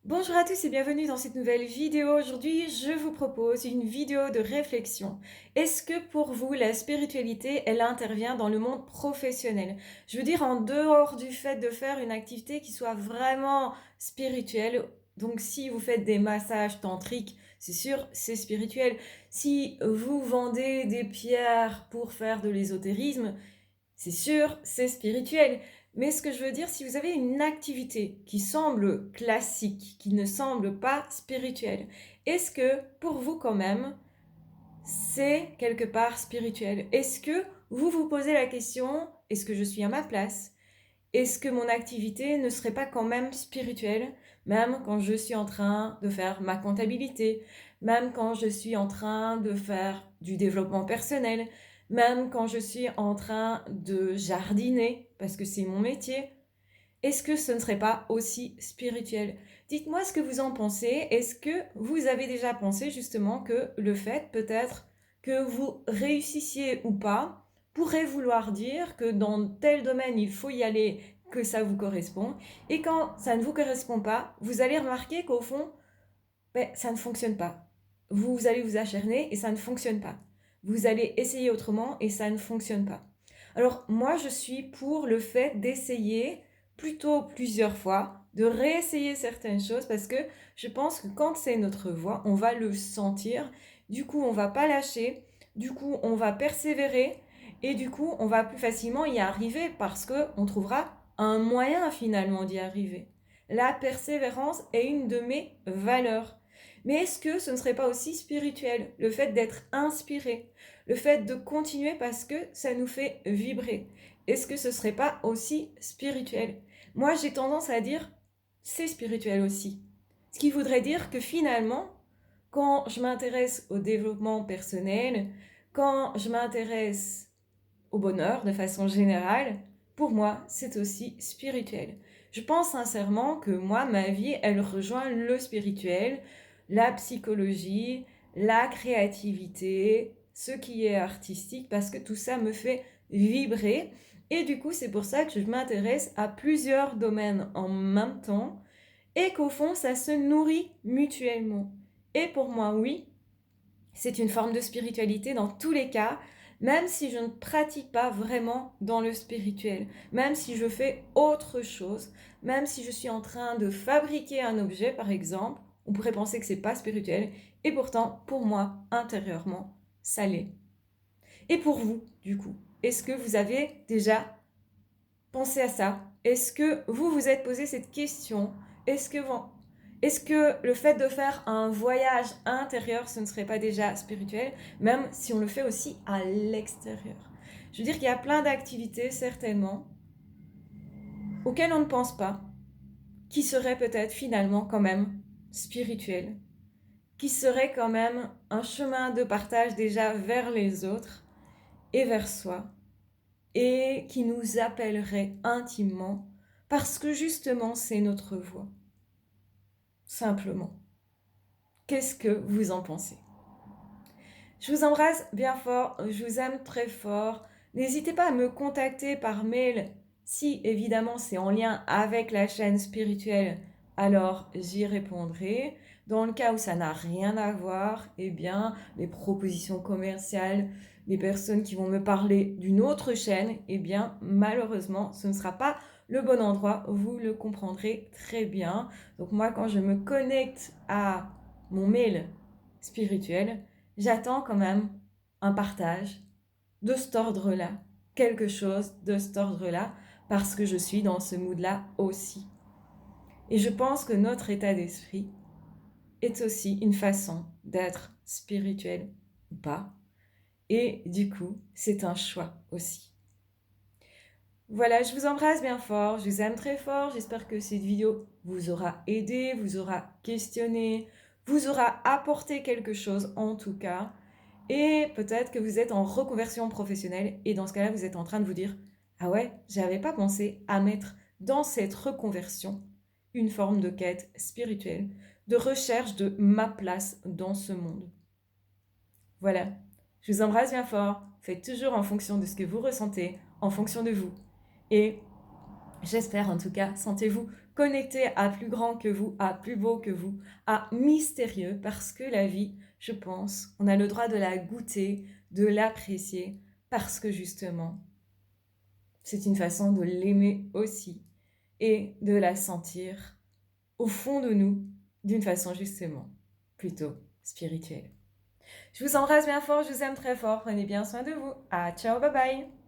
Bonjour à tous et bienvenue dans cette nouvelle vidéo. Aujourd'hui, je vous propose une vidéo de réflexion. Est-ce que pour vous, la spiritualité, elle intervient dans le monde professionnel? Je veux dire, en dehors du fait de faire une activité qui soit vraiment spirituelle. Donc, si vous faites des massages tantriques, c'est sûr, c'est spirituel. Si vous vendez des pierres pour faire de l'ésotérisme, c'est sûr, c'est spirituel. Mais ce que je veux dire, si vous avez une activité qui semble classique, qui ne semble pas spirituelle, est-ce que pour vous quand même, c'est quelque part spirituel? Est-ce que vous vous posez la question, est-ce que je suis à ma place? Est-ce que mon activité ne serait pas quand même spirituelle, même quand je suis en train de faire ma comptabilité, même quand je suis en train de faire du développement personnel, même quand je suis en train de jardiner, parce que c'est mon métier? Est-ce que ce ne serait pas aussi spirituel? Dites-moi ce que vous en pensez. Est-ce que vous avez déjà pensé justement que le fait peut-être que vous réussissiez ou pas pourrait vouloir dire que dans tel domaine il faut y aller, que ça vous correspond, et quand ça ne vous correspond pas, vous allez remarquer qu'au fond, ben, ça ne fonctionne pas. Vous allez vous acharner et ça ne fonctionne pas. Vous allez essayer autrement et ça ne fonctionne pas. Alors moi, je suis pour le fait d'essayer plutôt plusieurs fois, de réessayer certaines choses parce que je pense que quand c'est notre voix, on va le sentir. Du coup, on va pas lâcher. Du coup, on va persévérer et du coup, on va plus facilement y arriver parce que on trouvera un moyen finalement d'y arriver. La persévérance est une de mes valeurs. Mais est-ce que ce ne serait pas aussi spirituel, le fait d'être inspiré, le fait de continuer parce que ça nous fait vibrer? Est-ce que ce ne serait pas aussi spirituel? Moi, j'ai tendance à dire, c'est spirituel aussi. Ce qui voudrait dire que finalement, quand je m'intéresse au développement personnel, quand je m'intéresse au bonheur de façon générale, pour moi, c'est aussi spirituel. Je pense sincèrement que moi, ma vie, elle rejoint le spirituel, la psychologie, la créativité, ce qui est artistique, parce que tout ça me fait vibrer. Et du coup, c'est pour ça que je m'intéresse à plusieurs domaines en même temps et qu'au fond, ça se nourrit mutuellement. Et pour moi, oui, c'est une forme de spiritualité dans tous les cas, même si je ne pratique pas vraiment dans le spirituel, même si je fais autre chose, même si je suis en train de fabriquer un objet, par exemple, on pourrait penser que c'est pas spirituel, et pourtant, pour moi, intérieurement, ça l'est. Et pour vous, du coup, est-ce que vous avez déjà pensez à ça. Est-ce que vous vous êtes posé cette question? Est-ce que, est-ce que le fait de faire un voyage intérieur, ce ne serait pas déjà spirituel, même si on le fait aussi à l'extérieur? Je veux dire qu'il y a plein d'activités, certainement, auxquelles on ne pense pas, qui seraient peut-être finalement quand même spirituelles, qui seraient quand même un chemin de partage déjà vers les autres et vers soi, et qui nous appellerait intimement parce que justement c'est notre voix. Simplement. Qu'est-ce que vous en pensez? Je vous embrasse bien fort, je vous aime très fort. N'hésitez pas à me contacter par mail si évidemment c'est en lien avec la chaîne spirituelle, alors j'y répondrai. Dans le cas où ça n'a rien à voir, eh bien, les propositions commerciales, les personnes qui vont me parler d'une autre chaîne, eh bien, malheureusement, ce ne sera pas le bon endroit, vous le comprendrez très bien. Donc moi, quand je me connecte à mon mail spirituel, j'attends quand même un partage de cet ordre-là, quelque chose de cet ordre-là, parce que je suis dans ce mood-là aussi. Et je pense que notre état d'esprit est aussi une façon d'être spirituel ou pas. Et du coup, c'est un choix aussi. Voilà, je vous embrasse bien fort, je vous aime très fort, j'espère que cette vidéo vous aura aidé, vous aura questionné, vous aura apporté quelque chose en tout cas. Et peut-être que vous êtes en reconversion professionnelle et dans ce cas-là, vous êtes en train de vous dire, ah ouais, j'avais pas pensé à mettre dans cette reconversion une forme de quête spirituelle, de recherche de ma place dans ce monde. Voilà, je vous embrasse bien fort, faites toujours en fonction de ce que vous ressentez, en fonction de vous. Et j'espère en tout cas, sentez-vous connecté à plus grand que vous, à plus beau que vous, à mystérieux, parce que la vie, je pense, on a le droit de la goûter, de l'apprécier, parce que justement, c'est une façon de l'aimer aussi et de la sentir au fond de nous d'une façon justement plutôt spirituelle. Je vous embrasse bien fort, je vous aime très fort, prenez bien soin de vous. Ah, ciao, bye bye.